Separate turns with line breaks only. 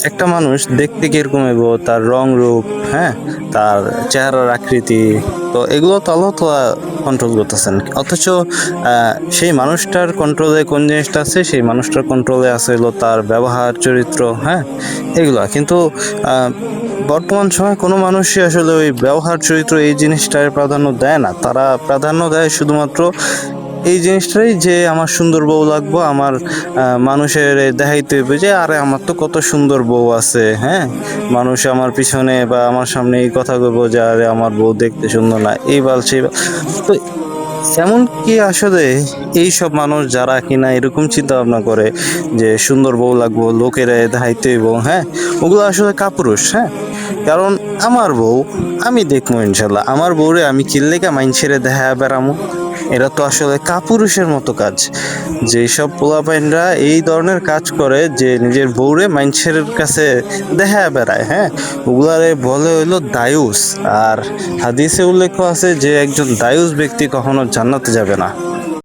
একটা মানুষ দেখতে কিরকম হইব, তার রং রূপ, হ্যাঁ, তার চেহারার আকৃতি, তো এগুলো তো আল্লাহ তাআলা কন্ট্রোল করতেছেন। অথচ সেই মানুষটার কন্ট্রোলে কোন জিনিসটা আছে, সেই মানুষটার কন্ট্রোলে আছে হলো তার ব্যবহার, চরিত্র, হ্যাঁ, এগুলা কিন্তু আহ, বর্তমান সময়ে কোনো মানুষই আসলে ওই ব্যবহার, চরিত্র এই জিনিসটার প্রাধান্য দেয় না। তারা প্রাধান্য দেয় শুধুমাত্র এই জিনিসটাই যে আমার সুন্দর বউ লাগবো, আমার মানুষের দেখাইতে হইবে যে আরে আমার তো কত সুন্দর বউ আছে, হ্যাঁ, মানুষ আমার পিছনে বা আমার সামনে এই কথা কইবো যে আরে আমার বউ দেখতে সুন্দর না, এই বাল সেই বাল। তো এমন কি আসলে এই সব মানুষ যারা কিনা এরকম চিন্তা ভাবনা করে যে সুন্দর বউ লাগবো, লোকের দেখাইতে হইব, হ্যাঁ, ওগুলো আসলে কাপুরুষ। হ্যাঁ, কারণ আমার বউ আমি দেখবো ইনশাল্লাহ, আমার বউরে আমি কিল্লেকা মাইনছেরে দেখা বেড়ামু? এরা তো আসলে কাপুরুষের মতো কাজ। যেসব পোলাপাইনরা এই ধরনের কাজ করে যে নিজের বউরে মাইনছের কাছে দেখা বেড়ায়, হ্যাঁ, ওগুলারে বলে হইলো দায়ুস। আর হাদিসে উল্লেখ আছে যে একজন দায়ুস ব্যক্তি কখনো জান্নাতে যাবে না।